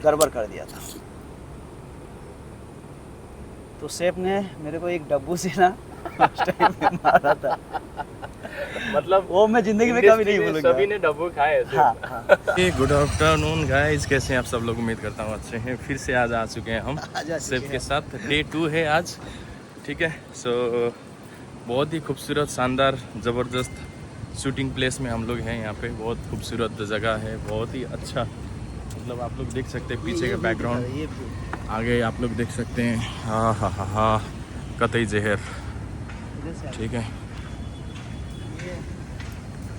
गड़बड़ कर दिया था। तो शेफ ने मेरे को एक डब्बू से ना फर्स्ट टाइम में मारा था। मतलब वो मैं जिंदगी में कभी नहीं भूलूंगा। सभी ने डब्बू खाए ऐसे। हाँ हाँ। गुड आफ्टरनून गाइस, कैसे हैं आप सब लोग? उम्मीद करता हूँ अच्छे हैं। फिर से आज आ चुके हैं हम आज आ चुके शेफ के हैं। साथ। डे 2 है आज, ठीक है। सो बहुत ही खूबसूरत, शानदार, ज़बरदस्त शूटिंग प्लेस में हम लोग हैं। यहाँ पे बहुत खूबसूरत जगह है, बहुत ही अच्छा। मतलब आप लोग देख सकते हैं पीछे का बैकग्राउंड, ये view। आगे आप लोग देख सकते हैं। हाँ हाँ हाँ हाँ, कतई जहर, इधर से ठीक है। ये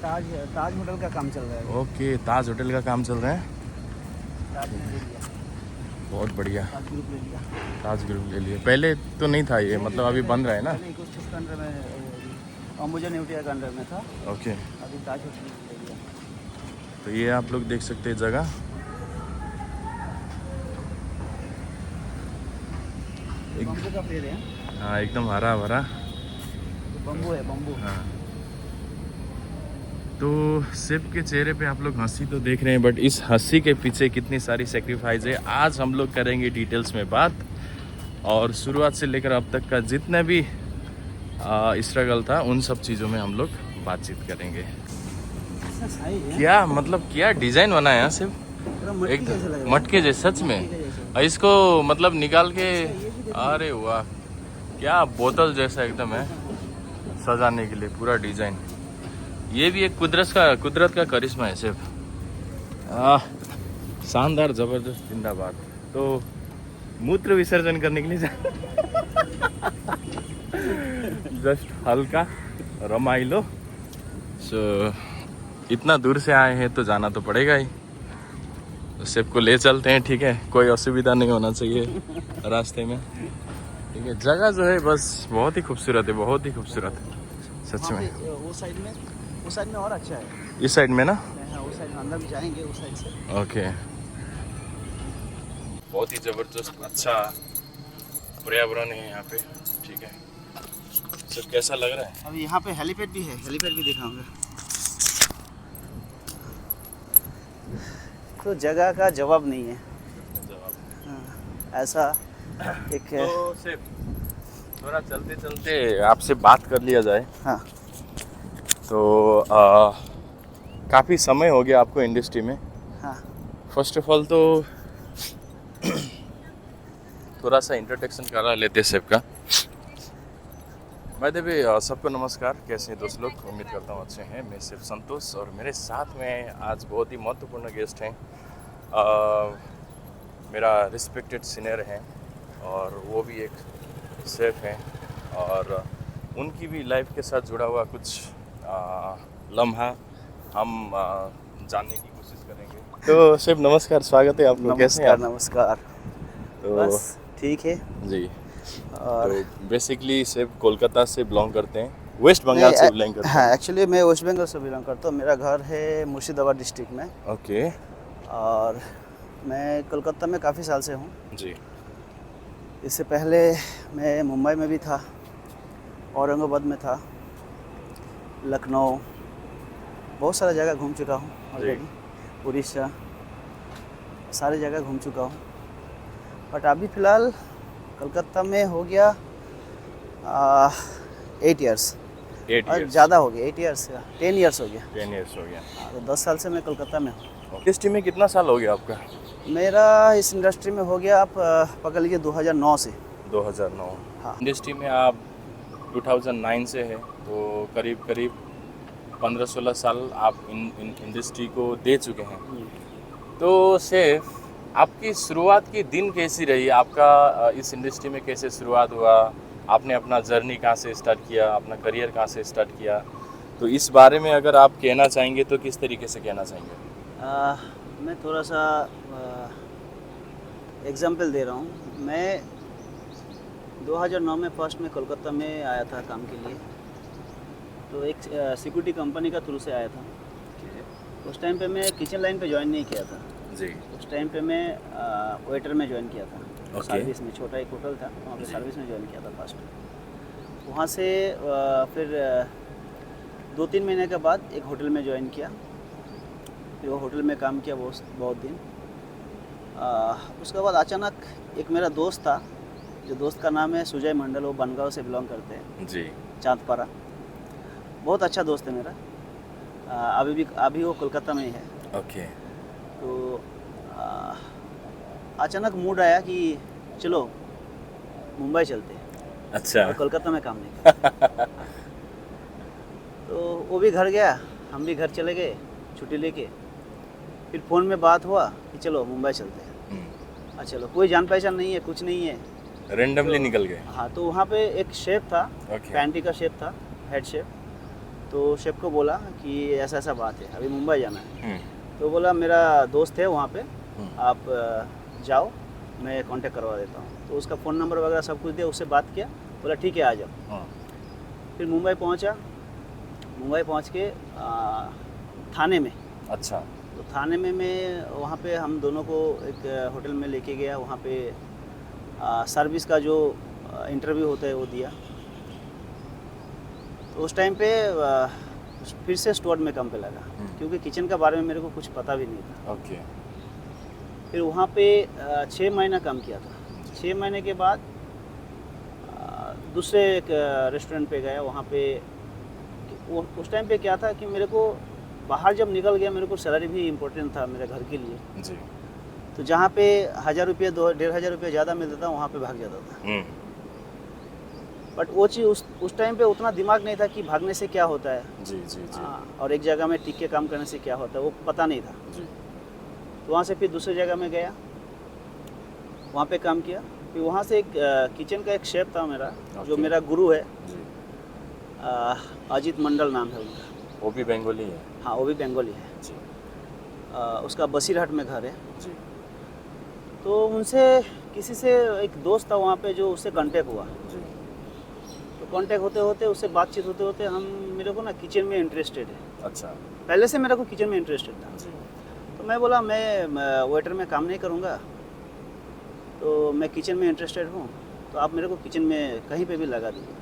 ताज ताज होटल का काम चल रहा है। ओके, ताज होटल का काम चल रहा है, ताज ने ले लिया, बहुत बढ़िया। ताज ग्रुप ले लिया। ताज ग्रुप ले लिए, पहले तो नहीं था ये, मतलब अभी बन रहा है ना। पहले इकोस्पेस के अंडर में, अंबुजा न्यूट्रिया के अंडर में था। ओके, अभी ताज होटल ले लिया। तो ये आप लोग देख सकते हैं जगह। बम्बू का पेड़ है। हाँ, एकदम हरा भरा। बम्बू है, बम्बू। हाँ, तो शेफ के चेहरे पे आप लोग हंसी तो देख रहे हैं, बट इस हंसी के पीछे कितनी सारी सेक्रीफाइस है, आज हम लोग करेंगे डिटेल्स में बात। और शुरुआत से लेकर अब तक का जितना भी स्ट्रगल था, उन सब चीज़ों में हम लोग बातचीत करेंगे। क्या मतलब, क्या डिज़ाइन बनाया सिर्फ एक मटके जैसे, सच में। इसको मतलब निकाल के, अरे वाह, क्या बोतल जैसा एकदम है सजाने के लिए पूरा डिज़ाइन। ये भी एक कुदरत का करिश्मा है सिर्फ। शानदार, ज़बरदस्त, जिंदाबाद। तो मूत्र विसर्जन करने के लिए जस्ट हल्का रमाइलो। सो इतना दूर से आए हैं तो जाना तो पड़ेगा ही, तो शेफ को ले चलते हैं, ठीक है। कोई असुविधा नहीं होना चाहिए रास्ते में, ठीक है। जगह जो है बस बहुत ही खूबसूरत है, बहुत ही खूबसूरत, सच में। उस साइड में और अच्छा है। इस साइड में ना, हाँ, उस साइड में अंदर भी जाएंगे, उस साइड से। ओके। बहुत ही ज़बरदस्त, अच्छा पर्यावरण है यहाँ पे, ठीक है। सब कैसा लग रहा है? अभी यहाँ पे हेलीपैड भी है, हेलीपैड भी दिखाऊंगा। तो जगह का जवाब नहीं है। हाँ, ऐसा एक तो सिर्फ थोड़ा चलते चलते आपसे बात कर लिया जाए। हाँ। तो काफ़ी समय हो गया आपको इंडस्ट्री में। हाँ। फर्स्ट ऑफ ऑल तो थोड़ा सा इंट्रोडक्शन करा लेते शेफ का। मैं देवी, सबको नमस्कार, कैसे हैं दोस्त लोग? उम्मीद करता हूँ अच्छे हैं। मैं शेफ संतोष, और मेरे साथ में आज बहुत ही महत्वपूर्ण गेस्ट हैं। मेरा रिस्पेक्टेड सीनियर हैं, और वो भी एक शेफ हैं, और उनकी भी लाइफ के साथ जुड़ा हुआ कुछ लम्हा हम जानने की कोशिश करेंगे। तो शेफ नमस्कार, स्वागत है आपको। कैसे हैं आप? नमस्कार। तो बस ठीक है जी। और तो बेसिकली शेफ कोलकाता से बिलोंग करते हैं, वेस्ट बंगाल से बिलोंग करते हैं। हाँ, एक्चुअली मैं वेस्ट बंगाल से बिलोंग करता हूँ। मेरा घर है मुर्शिदाबाद डिस्ट्रिक्ट में। ओके। और मैं कोलकाता में काफ़ी साल से हूँ जी। इससे पहले मैं मुंबई में भी था, औरंगाबाद में था, लखनऊ, बहुत सारा जगह घूम चुका हूँ ऑलरेडी, उड़ीसा, सारी जगह घूम चुका हूँ। बट अभी फ़िलहाल कलकत्ता में हो गया 8 इयर्स, और ज़्यादा हो गया, 8 इयर्स, 10 इयर्स हो गया। 10 इयर्स हो गया। तो 10 साल से मैं कोलकाता में हूँ। इंडस्ट्री में कितना साल हो गया आपका? मेरा इस इंडस्ट्री में हो गया, आप पकड़ लीजिए 2009 से। 2009। हाँ। इंडस्ट्री में आप 2009 से है, तो करीब करीब 15-16 साल आप इंडस्ट्री को दे चुके हैं। तो शेफ, आपकी शुरुआत की दिन कैसी रही? आपका इस इंडस्ट्री में कैसे शुरुआत हुआ? आपने अपना जर्नी कहाँ से स्टार्ट किया, अपना करियर कहाँ से स्टार्ट किया? तो इस बारे में अगर आप कहना चाहेंगे तो किस तरीके से कहना चाहेंगे? मैं थोड़ा सा एग्जांपल दे रहा हूँ। मैं 2009 में फर्स्ट में कोलकाता में आया था काम के लिए। तो एक सिक्योरिटी कंपनी का थ्रू से आया था। उस टाइम पे मैं किचन लाइन पे ज्वाइन नहीं किया था जी। उस टाइम पे मैं वेटर में ज्वाइन किया था। सर्विस में, छोटा एक होटल था वहाँ पे सर्विस में ज्वाइन किया था फर्स्ट। वहाँ से फिर 2-3 महीने के बाद एक होटल में ज्वाइन किया। फिर वो होटल में काम किया बहुत दिन। उसके बाद अचानक एक मेरा दोस्त था, जो दोस्त का नाम है सुजय मंडल, वो बनगांव से बिलोंग करते हैं, जी। चांदपारा। बहुत अच्छा दोस्त है मेरा। अभी वो कोलकाता में ही है। ओके। तो अचानक मूड आया कि चलो मुंबई चलते हैं, अच्छा। और कोलकाता में काम नहीं करते। तो वो भी घर गया, हम भी घर चले गए छुट्टी लेके। फिर फ़ोन में बात हुआ कि चलो मुंबई चलते हैं। अच्छा, चलो, कोई जान पहचान नहीं है, कुछ नहीं है, रेंडमली तो निकल गए। हाँ, तो वहाँ पे एक शेफ था, ओके। पैंटी का शेफ था, हेड शेफ। तो शेफ को बोला कि ऐसा ऐसा बात है, अभी मुंबई जाना है। तो बोला मेरा दोस्त है वहाँ पे, आप जाओ, मैं कांटेक्ट करवा देता हूँ। तो उसका फ़ोन नंबर वगैरह सब कुछ दिया, उससे बात किया, बोला ठीक है आ जाओ। फिर मुंबई पहुँचा। मुंबई पहुँच के थाने में, अच्छा। तो थाने में मैं वहाँ पे हम दोनों को एक होटल में लेके गया। वहाँ पे सर्विस का जो इंटरव्यू होता है वो दिया। तो उस टाइम पे फिर से स्टोर में काम पे लगा, क्योंकि किचन के बारे में मेरे को कुछ पता भी नहीं था। ओके। फिर वहाँ पे 6 महीना काम किया था। 6 महीने के बाद दूसरे एक रेस्टोरेंट पे गया। वहाँ पे उस टाइम पे क्या था कि मेरे को बाहर जब निकल गया, मेरे को सैलरी भी इम्पोर्टेंट था मेरे घर के लिए। जी। तो जहाँ पे 1000 रुपये 1500 रुपये ज़्यादा मिलता था, वहाँ पे भाग जाता था। बट वो चीज़ उस टाइम पे उतना दिमाग नहीं था कि भागने से क्या होता है। जी जी जी। और एक जगह में टिक के काम करने से क्या होता है, वो पता नहीं था। जी। तो वहाँ से फिर दूसरी जगह में गया, वहाँ पे काम किया। फिर वहाँ से एक किचन का एक शेफ था मेरा, जो मेरा गुरु है, जी। अजीत मंडल नाम है उनका। वो भी बंगाली है। हाँ, वो भी बंगाली है जी। उसका बसीरहाट में घर है। जी। तो उनसे किसी से एक दोस्त था वहाँ पे, जो उससे कांटेक्ट हुआ। जी। तो कांटेक्ट होते होते, उससे बातचीत होते होते, मेरे को ना किचन में इंटरेस्टेड है। अच्छा। पहले से मेरे को किचन में इंटरेस्टेड था। जी। तो मैं बोला मैं वेटर में काम नहीं करूँगा, तो मैं किचन में इंटरेस्टेड हूँ, तो आप मेरे को किचन में कहीं पे भी लगा दीजिए।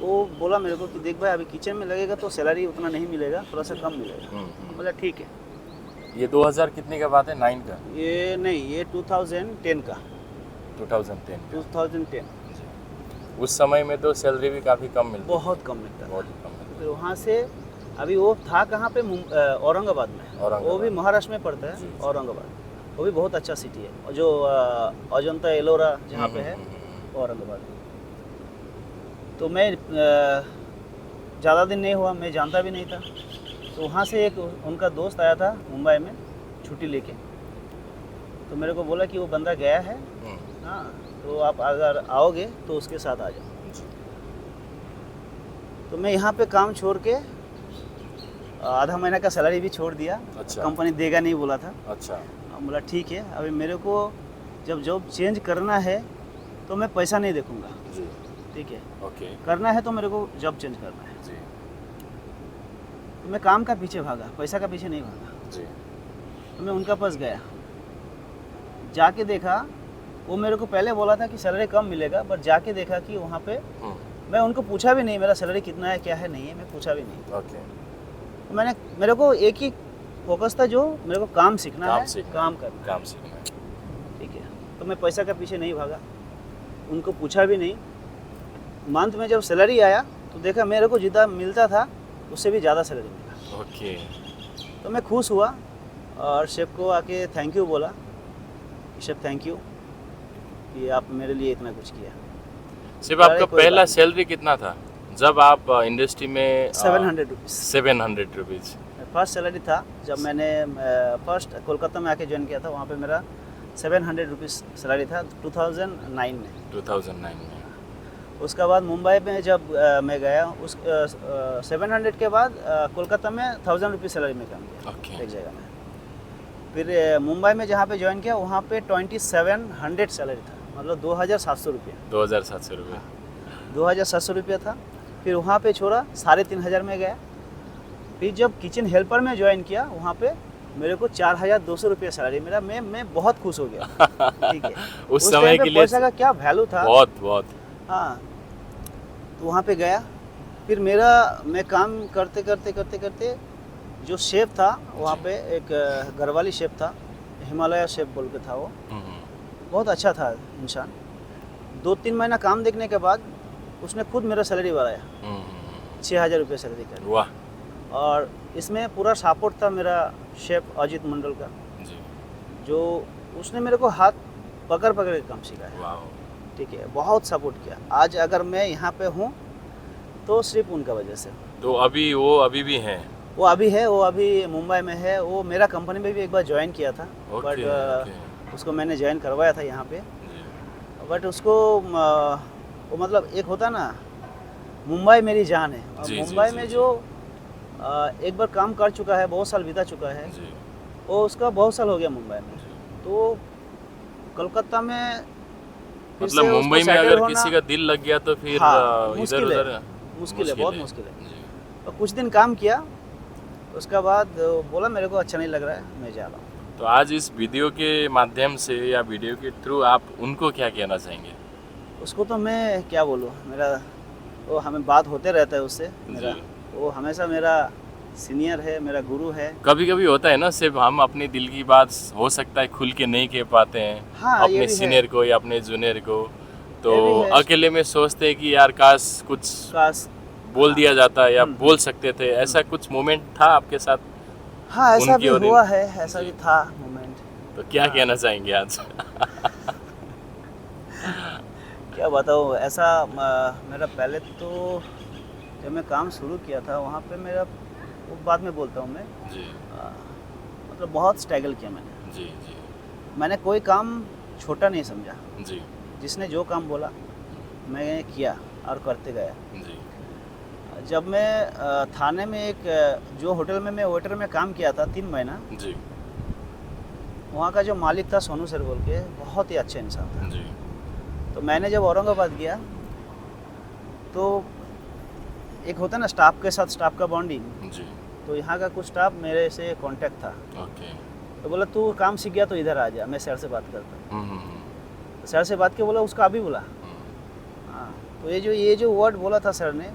वो बोला मेरे को कि देख भाई, अभी किचन में लगेगा तो सैलरी उतना नहीं मिलेगा, थोड़ा सा कम मिलेगा। बोला ठीक है। ये 2000 कितने का बात है? 9 का? ये नहीं, ये 2010 का। 2010 का। 2010। जी। उस समय में तो सैलरी भी काफ़ी कम मिलती बहुत कम मिलता था। बहुत कम मिलती। फिर वहाँ से अभी वो था कहाँ पे, औरंगाबाद में। वो भी महाराष्ट्र में पड़ता है, औरंगाबाद। वो भी बहुत अच्छा सिटी है, और जो अजंता एलोरा जहाँ पे है, औरंगाबाद। तो मैं ज़्यादा दिन नहीं हुआ, मैं जानता भी नहीं था। तो वहाँ से एक उनका दोस्त आया था मुंबई में छुट्टी लेके। तो मेरे को बोला कि वो बंदा गया है, हाँ, तो आप अगर आओगे तो उसके साथ आ जाओ। तो मैं यहाँ पे काम छोड़ के आधा महीना का सैलरी भी छोड़ दिया। अच्छा। कंपनी देगा नहीं बोला था। अच्छा। बोला ठीक है, अभी मेरे को जब जॉब चेंज करना है तो मैं पैसा नहीं देखूँगा। जी। ठीक है, ओके। करना है तो मेरे को जॉब चेंज करना है। जी। तो मैं काम का पीछे भागा, पैसा का पीछे नहीं भागा। जी। तो मैं उनका पास गया, जाके देखा, वो मेरे को पहले बोला था कि सैलरी कम मिलेगा, बट जाके देखा कि वहाँ पे मैं उनको पूछा भी नहीं मेरा सैलरी कितना है, क्या है, नहीं है, मैं पूछा भी नहीं। ओके। तो मेरे को एक ही फोकस था, जो मेरे को काम सीखना है, काम करना है। काम सीखना है। ठीक है। तो मैं पैसा का पीछे नहीं भागा, उनको पूछा भी नहीं। मंथ में जब सैलरी आया तो देखा मेरे को जितना मिलता था उससे भी ज़्यादा सैलरी मिला। ओके। तो मैं खुश हुआ और शेफ को आके थैंक यू बोला, शेफ थैंक यू कि आप मेरे लिए इतना कुछ किया। सिर्फ आपका पहला सैलरी कितना था जब आप इंडस्ट्री में? 700 रुपीज़। 700 रुपीज़ फर्स्ट सैलरी था जब मैंने फर्स्ट कोलकाता में आके ज्वाइन किया था। वहाँ पे मेरा 700 रुपीज़ सैलरी था 2009 में। 2009 में। उसके बाद मुंबई में जब मैं गया, उस 700 के बाद कोलकाता में 1000 रुपीज़ सैलरी में काम किया। ओके। एक जगह में। फिर मुंबई में जहाँ पे ज्वाइन किया वहाँ पे 2700 सैलरी था, मतलब 2700 रुपये। 2700 रुपये। 2700 रुपया था। फिर वहाँ पे छोड़ा, 3500 में गया। फिर जब किचन हेल्पर में ज्वाइन किया, वहाँ पे मेरे को 4200 रुपया सैलरी मिला। मैं बहुत खुश हो गया। ठीक है। उस समय के लिए पैसा का क्या वैल्यू था। बहुत। हाँ, तो वहाँ पे गया। फिर मैं काम करते जो शेफ था वहाँ पे, एक घरवाली शेफ था, हिमालय शेफ बोल के था वो, बहुत अच्छा था इंसान। 2-3 महीना काम देखने के बाद उसने खुद मेरा सैलरी बढ़ाया, 6,000 रुपये सैलरी कर। वाह। और इसमें पूरा सपोर्ट था मेरा शेफ अजीत मंडल का, जी। जो उसने मेरे को हाथ पकड़ पकड़ के काम सिखाया। वाह। ठीक है, बहुत सपोर्ट किया। आज अगर मैं यहाँ पे हूँ तो सिर्फ उनका वजह से। तो वो अभी भी हैं? वो अभी मुंबई में है। वो मेरा कंपनी में भी एक बार ज्वाइन किया था, बट उसको मैंने ज्वाइन करवाया था यहाँ पे। बट उसको वो मतलब एक होता ना, मुंबई मेरी जान है। और मुंबई में जो एक बार काम कर चुका है, बहुत साल बीता चुका है, वो उसका बहुत साल हो गया मुंबई में। तो कलकत्ता में मतलब मुंबई में अगर किसी का दिल लग गया तो फिर मुश्किल है, बहुत मुश्किल है। तो कुछ दिन काम किया, उसके बाद बोला मेरे को अच्छा नहीं लग रहा है, मैं जा रहा हूँ। तो आज इस वीडियो के माध्यम से या वीडियो के थ्रू आप उनको क्या कहना चाहेंगे? उसको तो मैं क्या बोलूँ, मेरा वो हमें बात होते रहता है उससे। मेरा वो हमेशा मेरा सीनियर है, मेरा गुरु है। कभी कभी होता है ना, सिर्फ हम अपने दिल की बात हो सकता है खुल के नहीं कह पाते हैं, हाँ, अपने सीनियर को या अपने जूनियर को, तो अकेले में सोचते हैं कि यार काश बोल दिया जाता या बोल सकते थे। ऐसा कुछ मोमेंट था आपके साथ? हाँ, ऐसा भी हुआ है, ऐसा भी था मोमेंट। तो क्या कहना चाहेंगे आज? क्या बताऊँ, ऐसा मेरा पहले तो जब मैं काम शुरू किया था वहाँ पे मेरा, वो बाद में बोलता हूँ मैं जी, मतलब बहुत स्ट्रगल किया मैंने। जी जी। मैंने कोई काम छोटा नहीं समझा जी। जिसने जो काम बोला मैं किया और करते गया जी। जब मैं थाने में एक जो होटल में मैं वेटर में काम किया था 3 महीना जी। वहाँ का जो मालिक था सोनू सर बोल के, बहुत ही अच्छा इंसान था जी। तो मैंने जब औरंगाबाद गया तो एक होता है ना स्टाफ के साथ स्टाफ का बॉन्डिंग, जी। तो यहाँ का कुछ स्टाफ मेरे से कांटेक्ट था। ओके। तो बोला तू काम सीख गया तो इधर आ जा, मैं सर से बात करता हूँ। तो सर से बात के बोला, उसका अभी बोला। हाँ, तो ये जो वर्ड बोला था सर ने,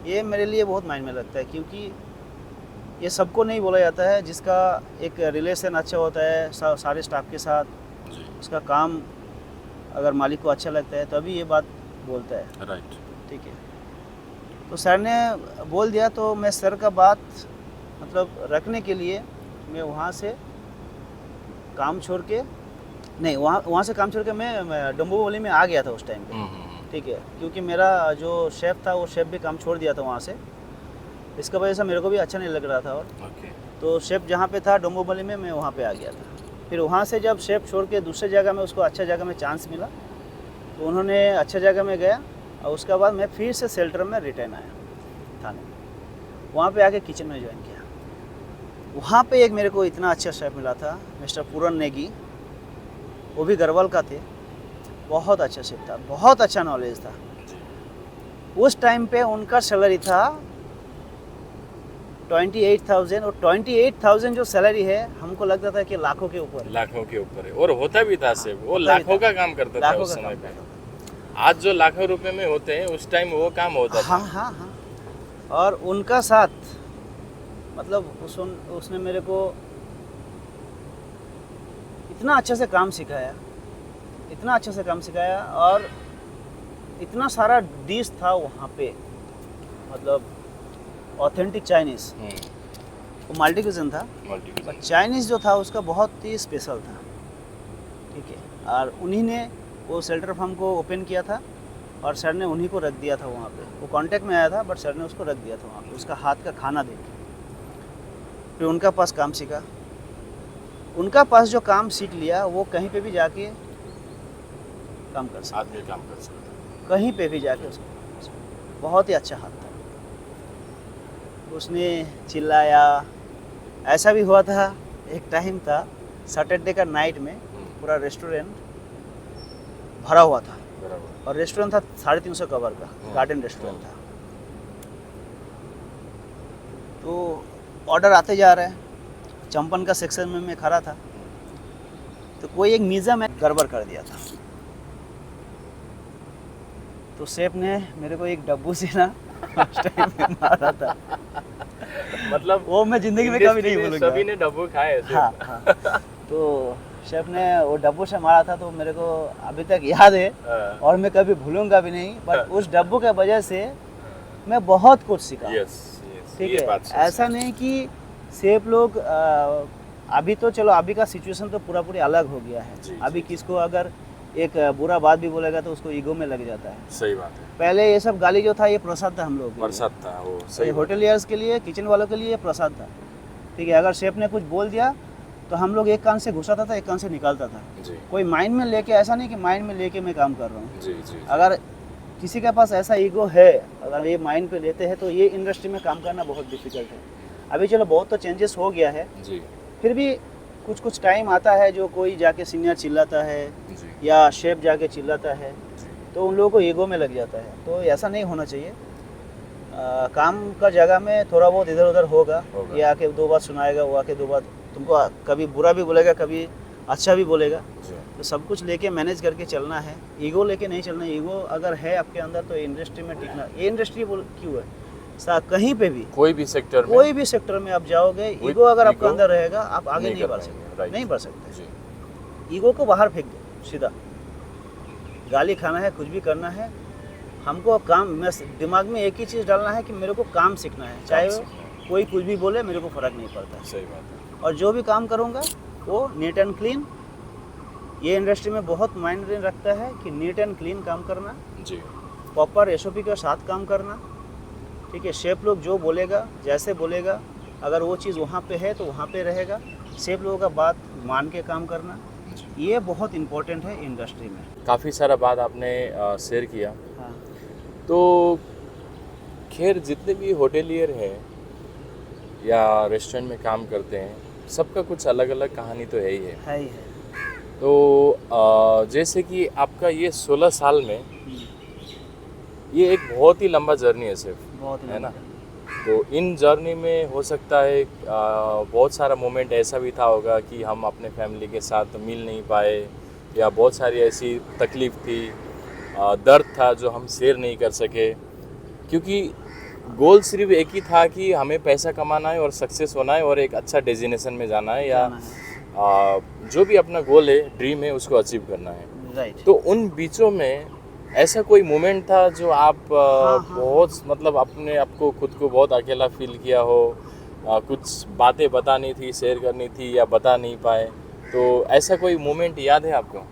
ये मेरे लिए बहुत मायने में लगता है, क्योंकि ये सबको नहीं बोला जाता है। जिसका एक रिलेशन अच्छा होता है सारे स्टाफ के साथ, जी। उसका काम अगर मालिक को अच्छा लगता है तभी ये बात बोलता है। राइट। ठीक है, तो सर ने बोल दिया तो मैं सर का बात मतलब रखने के लिए मैं वहाँ से काम छोड़ के, नहीं वहाँ से काम छोड़ के मैं डोंबिवली में आ गया था उस टाइम पे। ठीक है, क्योंकि मेरा जो शेफ़ था वो शेफ़ भी काम छोड़ दिया था वहाँ से, इसका वजह से मेरे को भी अच्छा नहीं लग रहा था। और तो शेफ़ जहाँ पे था डोंबिवली में, मैं वहाँ पे आ गया था। फिर वहाँ से जब शेफ़ छोड़ के दूसरे जगह में उसको अच्छा जगह में चांस मिला तो उन्होंने अच्छा जगह में गया, और उसके बाद मैं फिर से शेल्टर में रिटर्न आया थाने में। वहाँ पे आके किचन में ज्वाइन किया। वहाँ पे एक मेरे को इतना अच्छा शेफ़ मिला था, मिस्टर पूरन नेगी, वो भी गढ़वाल का थे। बहुत अच्छा शेफ़ था, बहुत अच्छा नॉलेज था। उस टाइम पे उनका सैलरी था 28,000, और 28,000 जो सैलरी है हमको लगता था कि लाखों के ऊपर है, और होता भी था सिर्फ वो लाखों का काम करता था उस समय पे। आज जो लाखों रुपए में होते हैं उस टाइम वो काम होता था। हाँ। और उनका साथ मतलब उसने मेरे को इतना अच्छे से काम सिखाया, और इतना सारा डिश था वहाँ पे, मतलब ऑथेंटिक चाइनीज़। वो मल्टी क्यूजिन था, पर चाइनीज़ जो था उसका बहुत ही स्पेशल था। ठीक है, और उन्हीं ने वो शेल्टर फार्म को ओपन किया था, और सर ने उन्हीं को रख दिया था वहाँ पे। वो कांटेक्ट में आया था बट सर ने उसको रख दिया था वहाँ पे, उसका हाथ का खाना देख के। फिर उनका पास काम सीखा, उनका पास जो काम सीख लिया वो कहीं पे भी जाके काम कर सकता, आदमी काम कर सकता, कहीं पे भी जाके उसको। बहुत ही अच्छा हाथ था। उसने चिल्लाया, ऐसा भी हुआ था एक टाइम था सैटरडे का नाइट में पूरा रेस्टोरेंट भरा हुआ था, और रेस्टोरेंट था 350 कवर का, गार्डन रेस्टोरेंट था। तो ऑर्डर आते जा रहे हैं, चंपन का सेक्शन में मैं खड़ा था, तो कोई एक मीज़ा में गड़बड़ कर दिया था। तो शेफ ने मेरे को एक डब्बू से ना उस टाइम में मारा था। मतलब वो मैं जिंदगी में कभी नहीं भूलूंगा। सभी ने डब्बू खाए। हाँ। तो शेफ ने वो डब्बू से मारा था, तो मेरे को अभी तक याद है और मैं कभी भूलूंगा भी नहीं। बट उस डब्बू के वजह से मैं बहुत कुछ सीखा। ठीक है, ऐसा नहीं कि शेफ लोग अभी तो चलो अभी का सिचुएशन तो पूरा पूरी अलग हो गया है। अभी किसको अगर एक बुरा बात भी बोलेगा तो उसको ईगो में लग जाता है। सही बात है। पहले ये सब गाली जो था ये प्रसाद था हम लोग, प्रसाद था वो। सही होटलियर्स के लिए, किचन वालों के लिए ये प्रसाद था। ठीक है, अगर शेफ ने कुछ बोल दिया तो हम लोग एक कान से घुसाता था, एक कान से निकालता था। जी। कोई माइंड में लेके, ऐसा नहीं कि माइंड में लेके मैं काम कर रहा हूँ। जी, जी। अगर किसी के पास ऐसा ईगो है, अगर ये माइंड पे लेते हैं तो ये इंडस्ट्री में काम करना बहुत डिफिकल्ट है। अभी चलो बहुत तो चेंजेस हो गया है जी। फिर भी कुछ टाइम आता है जो कोई जाके सीनियर चिल्लाता है जी। या शेफ जाके चिल्लाता है तो उन लोगों को ईगो में लग जाता है। तो ऐसा नहीं होना चाहिए। काम का जगह में थोड़ा बहुत इधर उधर होगा। ये आके 2 बात सुनाएगा, वो आके 2 बात तुमको कभी बुरा भी बोलेगा, कभी अच्छा भी बोलेगा। तो सब कुछ लेके मैनेज करके चलना है, ईगो लेके नहीं चलना। ईगो अगर है आपके अंदर तो इंडस्ट्री में टिकना, ये इंडस्ट्री क्यों है, कहीं पे भी कोई भी सेक्टर में आप जाओगे, ईगो अगर आपके अंदर रहेगा आप आगे नहीं बढ़ सकते, नहीं बढ़ सकते। ईगो को बाहर फेंक दो सीधा। गाली खाना है, कुछ भी करना है, हमको काम, दिमाग में एक ही चीज़ डालना है कि मेरे को काम सीखना है। चाहे कोई कुछ भी बोले मेरे को फ़र्क नहीं पड़ता। सही बात है। और जो भी काम करूँगा वो नीट एंड क्लीन। ये इंडस्ट्री में बहुत माइंड रखता है कि नीट एंड क्लीन काम करना जी, प्रॉपर SOP के साथ काम करना। ठीक है, शेफ लोग जो बोलेगा, जैसे बोलेगा, अगर वो चीज़ वहाँ पे है तो वहाँ पे रहेगा। शेफ लोगों का बात मान के काम करना, ये बहुत इम्पोर्टेंट है इंडस्ट्री में। काफ़ी सारा बात आपने शेयर किया। हाँ। तो खैर जितने भी होटेलियर हैं या रेस्टोरेंट में काम करते हैं, सबका कुछ अलग अलग कहानी तो है ही है। तो जैसे कि आपका ये 16 साल में ये एक बहुत ही लंबा जर्नी है सिर्फ, बहुत है ना। तो इन जर्नी में हो सकता है बहुत सारा मोमेंट ऐसा भी था होगा कि हम अपने फैमिली के साथ मिल नहीं पाए, या बहुत सारी ऐसी तकलीफ़ थी, दर्द था जो हम शेयर नहीं कर सके, क्योंकि गोल सिर्फ एक ही था कि हमें पैसा कमाना है और सक्सेस होना है और एक अच्छा डेजिनेशन में जाना है, या जो भी अपना गोल है, ड्रीम है, उसको अचीव करना है। राइट। तो उन बीचों में ऐसा कोई मोमेंट था जो आप बहुत मतलब अपने आपको खुद को बहुत अकेला फील किया हो, कुछ बातें बतानी थी, शेयर करनी थी, या बता नहीं पाए, तो ऐसा कोई मोमेंट याद है आपको?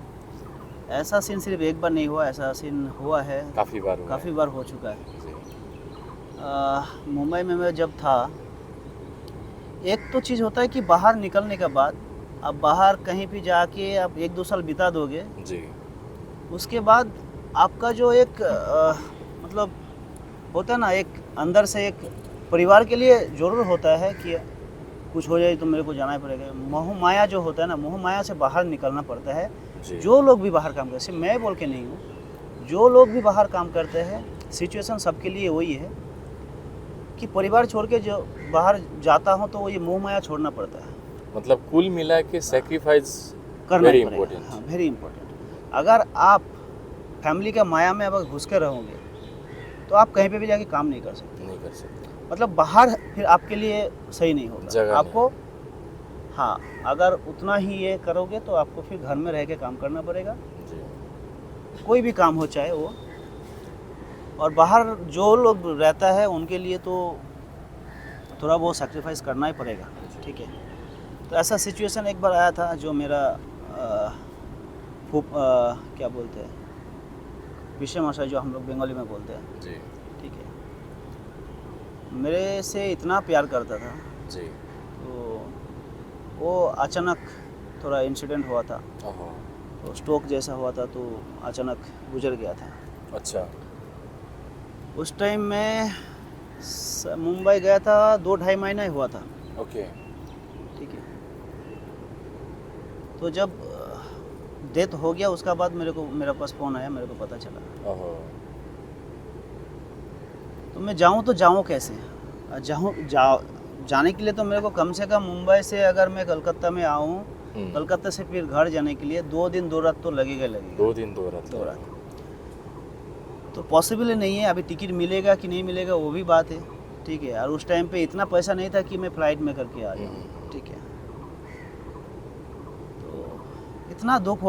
ऐसा सीन सिर्फ एक बार नहीं हुआ, ऐसा सीन हुआ है, काफ़ी बार हो चुका है। मुंबई में मैं जब था, एक तो चीज़ होता है कि बाहर निकलने के बाद अब बाहर कहीं भी जाके आप 1-2 साल बिता दोगे जी, उसके बाद आपका जो एक मतलब होता है ना, एक अंदर से एक परिवार के लिए ज़रूर होता है कि कुछ हो जाए तो मेरे को जाना ही पड़ेगा। मोह माया जो होता है ना, मोह माया से बाहर निकलना पड़ता है। जो लोग भी बाहर काम करते हैं, मैं बोल के नहीं हूँ, जो लोग भी बाहर काम करते हैं, सिचुएशन सबके लिए वही है कि परिवार छोड़ के जो बाहर जाता हूँ तो ये मोह माया छोड़ना पड़ता है। मतलब कुल मिला के सेक्रीफाइस करना वेरी पड़ेगा। इम्पोर्टेंट। हाँ, वेरी इम्पोर्टेंट। अगर आप फैमिली का माया में अगर घुस के रहोगे तो आप कहीं पे भी जाके काम नहीं कर सकते। मतलब बाहर फिर आपके लिए सही नहीं होगा आपको। हाँ, अगर उतना ही ये करोगे तो आपको फिर घर में रह के काम करना पड़ेगा जी। कोई भी काम हो चाहे वो। और बाहर जो लोग रहता है उनके लिए तो थोड़ा बहुत सैक्रिफाइस करना ही पड़ेगा। ठीक है, तो ऐसा सिचुएशन एक बार आया था जो मेरा क्या बोलते हैं, विषय माशा जो हम लोग बंगाली में बोलते हैं जी। ठीक है, मेरे से इतना प्यार करता था जी। तो वो अचानक थोड़ा इंसिडेंट हुआ था, तो स्ट्रोक जैसा हुआ था, तो अचानक गुजर गया था। अच्छा। उस टाइम मैं मुंबई गया था, 2-2.5 महीना ही हुआ था। ओके। ठीक है, तो जब डेथ हो गया उसका बाद मेरे पास फ़ोन आया, मेरे को पता चला। तो मैं जाऊं तो जाऊं कैसे? जाने के लिए तो मेरे को कम से कम मुंबई से अगर मैं कलकत्ता में आऊं, कलकत्ता से फिर घर जाने के लिए 2 दिन 2 रात तो लगेगा। 2 दिन 2 रात तो पॉसिबल नहीं है। अभी टिकट मिलेगा कि नहीं मिलेगा वो भी बात है। ठीक है, और उस टाइम पे इतना पैसा नहीं था कि मैं फ़्लाइट में करके आ जाऊँ। ठीक है, इतना दुख